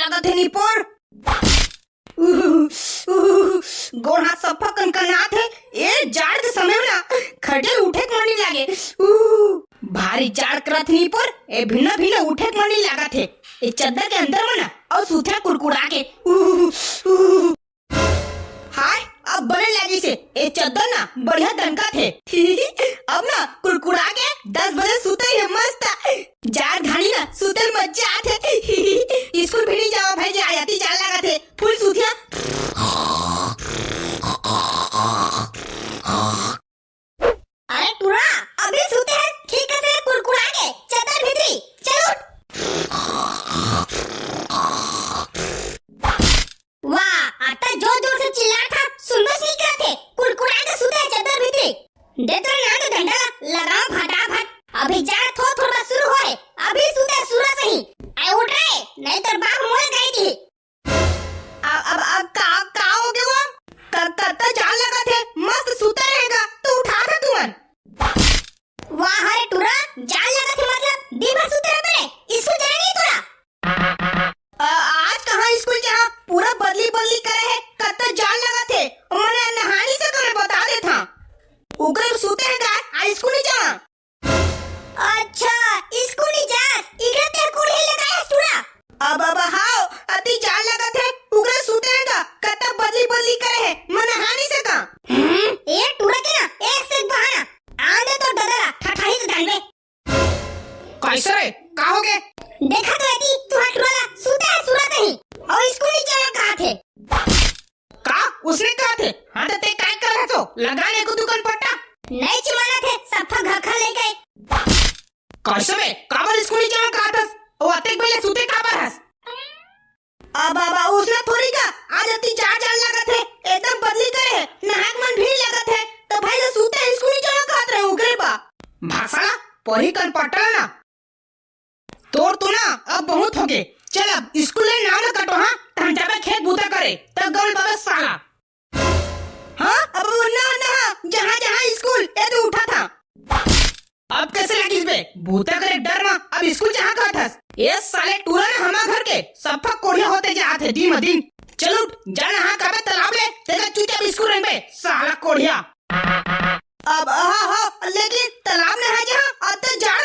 लागत है निपोर गोड़ हाथ सफा कनकनात है। ए जाड़ के समय में ना खटे उठे के मनी लागे। भारी जाड़ करत निपोर ए भिन्न भिन्न उठे के मनी लागत है। ए चद्दर के अंदर में ना और सूथे कुरकुरा के हाय अब बने लगी से ए चद्दर ना बढ़िया दनका थे। अब ना कुरकुरा के 10 बजे सूते है मस्त जार घानी ना सूते मजा आते। स्कूल भी नहीं जाओ भाई जा जाती जान लगा थे फुल सूतिया। अरे टूरा अभी सूते हैं ठीक से कुरकुरा के चद्दर भीतरी चल उठ। वाह आता जोर जोर से चिल्ला था सुनबस नहीं करते कुरकुरा के सूते चद्दर भीतरी दे तो ना तो डंडा लगाओ फटाफट अभी जा थोड़ा शुरू होए अभी सूते सूरा सही आई उठ रहे नहीं तो बाप मोल गई थी। अब का हो गया वो करता जान लगा थे मस्त सूता रहेगा तो उठा था तुमन। वाह हरे टूरा जान लगा थे मतलब दिन भर सूते रहते रे स्कूल जाने नहीं तोरा। आज कहाँ स्कूल जहाँ पूरा बदली करे है करता जान लगा थे मैंने नहानी से तुम्हें बता दे था उगर सूते हैं गाय आज स्कूल नहीं जा। अच्छा स्कूल नहीं जा इधर तेरे को नहीं लगाया टूरा। अब हाओ अति जान लगा थे उगर सूते हैं गा करता बदली करे है मैं नहानी से का। ये टूरा के ना एक से बहाना आंधे तो डरा ठठाई तो डाल में कैसे रे का हो गए देखा तो यदि तू हटवाला सूता है सूरा सही और स्कूल नहीं जाना कहा थे का उसने कहा थे। हाँ तो ते काय कर रहा तो लगाने को दुकान पट्टा नहीं चुमाना थे सफा घर खा ले गए। कैसे में काबर स्कूल नहीं जाना कहा था वो अतेक पहले सूते काबर हस। अब उसने थोड़ी का आज अति जान लगा थे एकदम बदली करे है नाहक मन भी लगा थे तो भाई जो सूते स्कूल नहीं जाना कहत रहे उगरे बा भाषा पढ़ी कर पट्टा ना तोर तो ना अब बहुत हो गए। चल अब स्कूल में नाम न कटो। हाँ तहन जाबे खेत बूता करे तब गल बाबा साला। हाँ अब ना जहाँ स्कूल ए तो उठा था अब कैसे लगी इस बे बूता करे डर में अब स्कूल जहाँ का था ये साले टूरा ने हमा घर के सफा कोढ़िया होते जाते दिन दिन। चलो जाना हाँ कबे तालाब ले तेरा चुपचाप स्कूल रह बे साला कोढ़िया। अब हाँ लेकिन तालाब में है जहाँ अब तो जाड़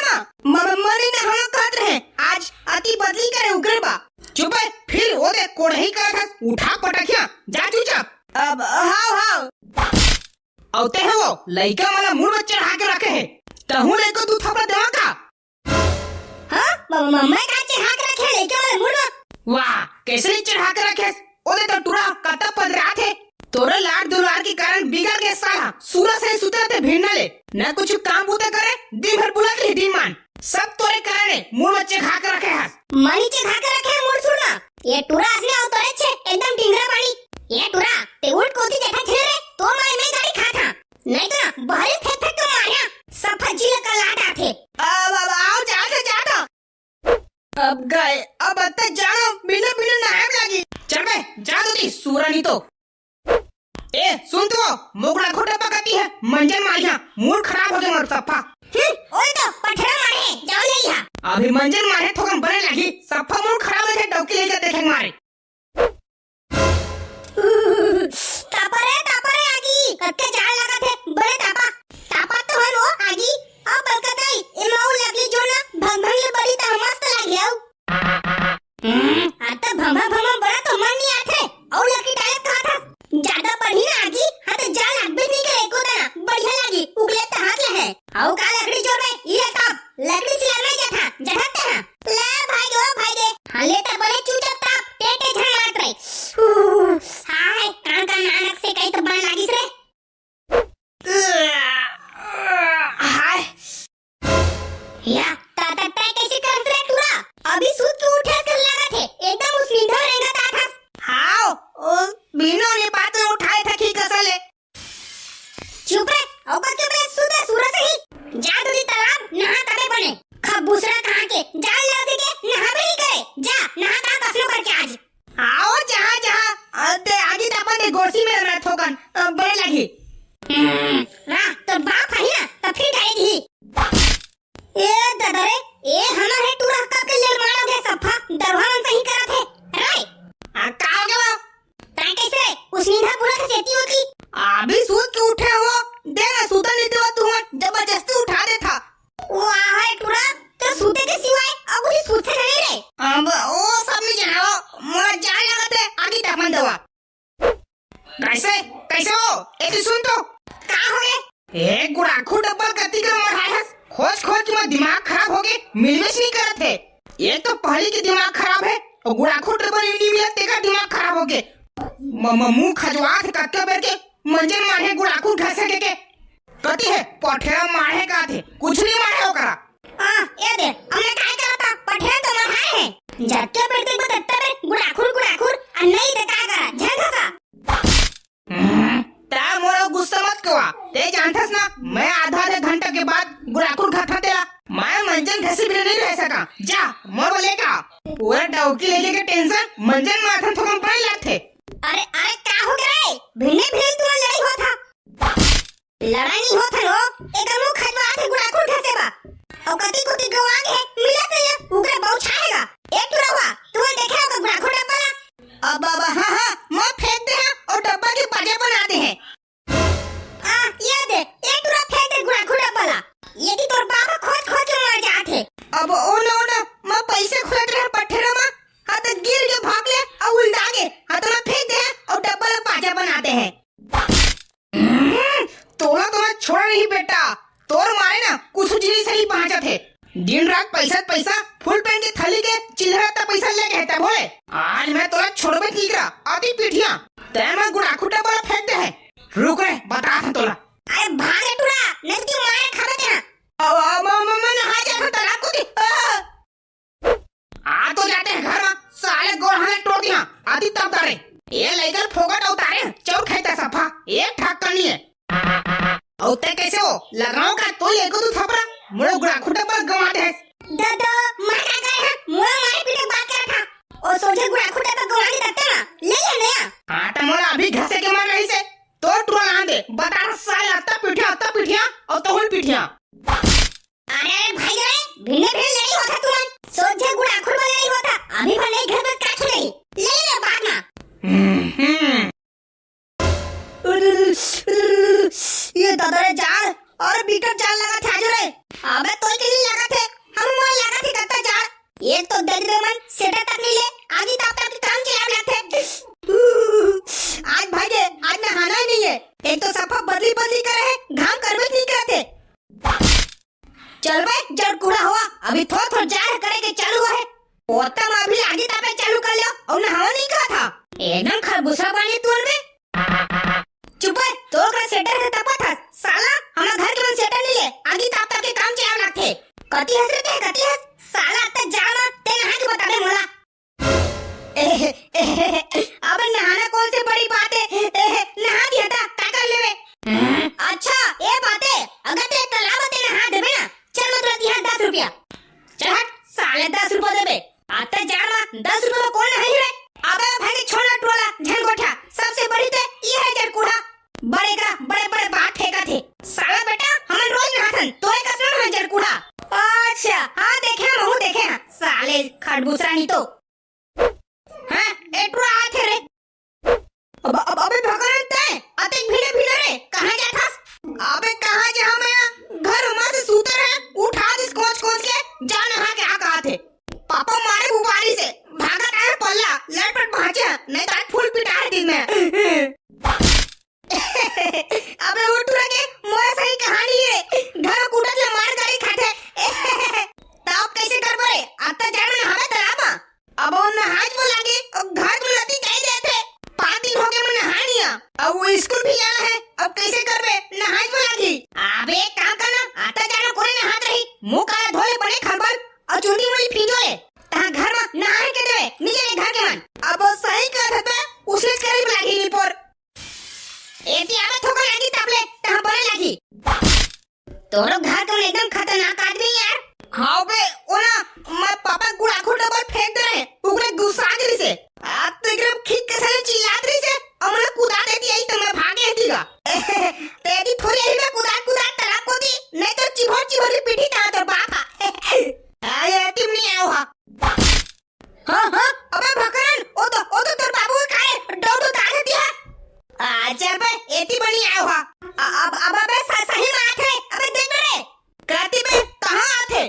मरी ने हम कहते रहे आज अति बदली करे उगरे बा चुप है फिर वो दे कोढ़ी का था उठा पटकिया जा चुपचाप। अब हाँ औते है वो लइका वाला मुंह में चढ़ा के रखे है तहु लेको तू थपड़ा देवा का। हाँ मम्मा का चढ़ा के रखे लइका वाला मुंह में। वाह कैसे नहीं चढ़ा के रखे ओदे तो टूरा कता पदरा थे तोरे लाड दुलार के कारण बिगड़ के साला सूरज से सुतरते भिड़ना ले न कुछ काम बूते करे दिन भर बुला के दिन मान सब तोरे कारण मुंह में चढ़ा के रखे है मनी चढ़ा के रखे मुंह सुना ये टूरा असली आओ तोरे छे एकदम टिंगरा पानी ये टूरा ते उठ कोती जठा छे रे तो मारे में गाड़ी खा था नहीं तो ना बहरे फेंक तो मारिया सब फजी का लाटा थे। अब आओ जा अब गए अब अत्ते जानो बिना नाम लगी चल बे जा दूती सूरा नहीं तो। ए सुन तो मोगड़ा खोटा पकाती है मंजन मारिया मूड खराब हो गया मोर सफा। ओए तो पठरा मारे जाओ ले लिया अभी मंजन मारे थोकन बने लगी सफा मूड खराब है डौकी ले जा देखेंगे मारे। तापरे आगी कत्ते जान लगा थे बड़े तापा तो है वो आगी अब बलकतई इमाऊ लगली जो ना भंग ले बड़ी त मस्त लागी आऊ। आता भमा बड़ा तो मन नहीं आथे और लकी डाले कहा था ज्यादा बढ़ी ना आगी हां तो जा लग भी नहीं करे को ना बढ़िया लगी उगले त हाथ ले है आऊ का लकड़ी जोर में ये ताप लकड़ी से लड़ने जथा जठाते हैं ले भाई दे हां ले त बड़े चुपचाप ताप टेटे झन मारत रही। हाय कान का नानक से कई तो बन लागिस रे। हाय या ताता कैसे करत रे टूरा अभी सूत के उठे कर लगा थे एकदम उस नींद रहेगा ता था। हां ओ बिनो ने बात उठाए था की कसले चुप रे औका के बे सूते सूरा से ही जा दूरी तालाब नहा तबे बने खबूसरा कहां के जान लग के नहा भी नहीं करे जा नहा का कसलो करके आज आओ जहां अते आगे तापा दे गोसी में रह थोकन बड़े लगी। वाह तो बाप है ना तो फिर जाएगी ए दादा रे ए हमारे टूरा का के ले मारोगे सफा दरवाजा सही करा थे उसने ना पूरा खसेती होती। अभी सूत के उठे हो, देना सूता नहीं देवा तुम जबरदस्ती उठा दे था। वाह है टुरा, तो सूते के सिवाय अब कुछ सूते नहीं रे। अब ओ सब में जाओ, मोला जान लगत है आगे तक मन दवा। कैसे कैसे हो? एक सुन तो का हो गए? एक गुड़ाखू डब्बा गति कर मराया, खोज खोज में दिमाग खराब हो गए, मिलवेश नहीं करत है। एक तो पहले के दिमाग खराब है और गुड़ाखू डब्बा इंडी मिला तेरा दिमाग खराब हो गए। मुंह खजवा थे कत्ते बेर के मंजन मारे गुड़ाखू घसे के कति है पठेरा मारे का थे, कुछ नहीं मारे ओकरा। हां ये दे, हमने काय करता पठेरा तो मराए है। जाके पेड़ देख बतत्ता बे गुड़ाखुर और नहीं दे का करा झंझसा। ता मोरा गुस्सा मत कवा, ते जानथस ना मैं आधा घंटा के बाद गुड़ाखुर घथा तेरा मैं मंजन घसी भी नहीं रह सका। जा मोर बोले का पूरा डौकी लेके के टेंशन मंजन माथा थोकम पानी लगथे। अरे अरे का हो गया रे? भिने तू लड़ाई हो था। लड़ाई नहीं होत रो, एक मुंह खजवा थे गुड़ाखुर घसे बा और कति गवा के मिलत नहीं उगरे बहु छाएगा। एक टुरा हुआ तू देखे होगा गुड़ाखुर डब्बा। अब बाबा हां मैं फेंक दे और डब्बा के बाजा बनाते हैं। हां ये दे, एक टुरा फेंक दे गुड़ाखुर डब्बा। यदि तोर बाबा खोज के मर जाते। अब ओ ना मैं पैसे खोद रहे पठेरा में हाथ गिर के भाग ले और उल्टा के हाथ में फेंक दे और डब्बा में बाजा बनाते हैं। तोला तो मैं छोड़ा नहीं बेटा, तोर मारे ना कुछ जिनिस ही पहुंचा थे। दिन रात पैसा फुल पेन की थैली के चिल्हरा तक पैसा लेके है बोले आज मैं तोला छोड़बे नहीं करा आती पीठिया ते मैं गुड़ाखू डब्बा फेंक दे है। रुक रे बता था तोला। अरे भाग टुरा नहीं तो मारे खावे देना। अब मैं नहा जा तलाक को दी आ तो जाते हैं घर में साले गोड़ हाथ तोड़ दिया आदि तब तारे ये लेकर फोकट उतारे चौर खेता सफा एक ठाक करनी है। औते कैसे हो लगाओ का तो एको तू थपरा मोरे गुड़ाखू डब्बा गवा दे। दादा मैं क्या कर रहा मोरा मारे पीछे बात कर रहा था और सोचे गुड़ाखू डब्बा गवा के देते ना ले ले नया। हां तो मोरा अभी घसे के मार रही से तो टुरा ना दे बता साले अत्ता पीठिया और तोहल पीठिया। अरे भाई रे भिने लड़ी होता तुरंत सोचे गुड़ाखू लड़ी होता अभी भले घर में काट नहीं ले ले बात ना। ये दादा जाल और बिकट जाल लगा था जो रे। अबे तो के लिए लगा थे हम मोर लगा थे कत्ता जाल ये तो दर्द मन सेटा तक नहीं ले आगे तब तक काम चला थे। आज भाई जे आज नहाना ही नहीं है, एक तो सफा बदली करे है घाम करवे नहीं करते। चल बे जड़ कूड़ा हुआ अभी थोड़ा जार करे के चालू है पोता में अभी आगे तापे चालू कर लो और नहावा नहीं कहा था एकदम खरबूसा बनी तू में। चुप है तो का सेटर से तपा था साला हमारा घर के मन सेटर नहीं ले आगे ताप के काम चला रखे कति हंस रहे कति हंस साला अत्ता जाना ते नहा के बता दे मोला। अब नहाना कौन सी बड़ी बात है नहा दिया था क्या कर लेवे। अच्छा ये बात है अगर ते तालाब में नहा देबे ना चल मैं तुरंत यहाँ 10 रुपया चल हट साले 10 रुपया देबे आता जाना 10 रुपया में कौन नहीं रे। अबे भाई छोड़ा टोला झनगोठा सबसे बड़ी तो ये है जड़कूड़ा बड़े का बड़े बात ठेका थे साला बेटा हम रोज नहाथन तोरे कसम है जड़कूड़ा। अच्छा हाँ देखे हम देखे हाँ साले खड़बूसरा नहीं तो हाँ एटुरा आथे रे। अबे भगवान ते अते भीड़े रे कहां जाथास? अबे कहां जा मैं घर में से सूते रहे उठा दिस कोच के जा नहा के आ कहा थे पापा मारे बुबारी से भागा टायर पल्ला लटपट भाजे नहीं तो फुल पिटा दी मैं। अबे उठ के मोरा सही कहानी है घर कूटा के मार गाड़ी खाते तब कैसे कर पड़े आता जाना नहावे तालाब अब वो नहाज में लगे और घर में नदी कहीं देते 5 दिन हो गए मैं नहा लिया अब वो स्कूल भी जाना है अब कैसे करबे नहाज में लगी। अबे काम करना आता जाना कोई नहात रही मुंह काला धोले बड़े खरबल और चुंडी मुड़ी फिंजोले तहां घर में नहाए के देवे नीचे घर के मन अब वो सही कहत है उसने करीब लगी नी पर एती आवे थोका लगी तबले तहां बड़े लगी तोरो घर को एकदम खतरनाक आदमी यार। हाँ बे ओना मैं पापा गुड़ाखू डब्बा फेंक दे रहे उगरे गुस्सा गिरी से आज तो एकदम खींच के साले चिल्लात रही से हमने कूदा देती आई तो मैं भागे हतीगा तेरी थोड़ी ही में कूदा तलाक को दी नहीं तो चिभोर पीठी ता तो बापा आया तुम नहीं आओ हाँ अबे भकरन ओ तो तोर बाबू का है डोडो तारे दिया चल बे एती बनी आयो हा अब अबे सही में आथे अबे देख रे कहती बे कहां आथे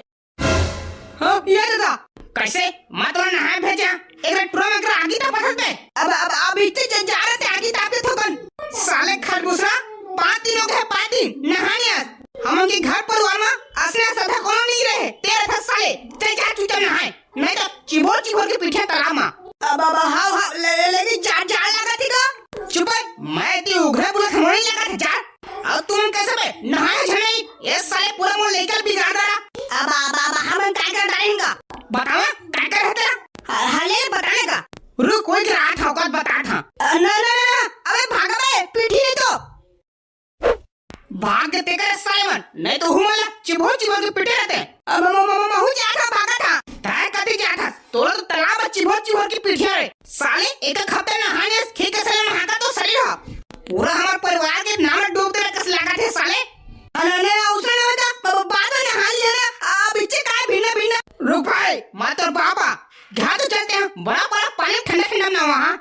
हां ये दादा कैसे मैं तो नहाए भेजा एक टूरा में आगी ता पथत बे अब इतने जा रहे थे आगी तापते थोकन साले खरगोशा 5 दिनों के 5 दिन नहाने हम उनके घर परिवार में असने सदा कोनो नहीं रहे तेरे था साले चल जा चूचा नहाए नहीं तो चिबोर के पीछे तालाब में अब हां लेकिन जा लगा थी का चुप मैं ती उघरे बुला थमोड़ी लगा था जा अब तुम कैसे बे नहाए झने ये साले पूरा मोल लेकर बिगाड़ रहा अब हम काय कर डालेंगे बताओ काय कर रहता हाले बताने का रुक कोई रहा था औकात बता था ना अबे भाग बे पीठी नहीं तो भाग ते करे साइमन नहीं तो हुमला चिबोर के पीटे रहते अब महू जा था भागा था ताय कदी जा था तोरा तो तालाब चिबोर की पीठिया रे साले एक हफ्ते नहाने खे के साले नहाता तो सही रहा पूरा हमारे परिवार के नाम डूब दे कस लगा थे साले अने उसने ना बता बाद में नहा लिया ना अब इच्चे काय भिना रुक भाई मैं तो बाबा घाट चलते हैं बड़ा पानी ठंडा ना वहां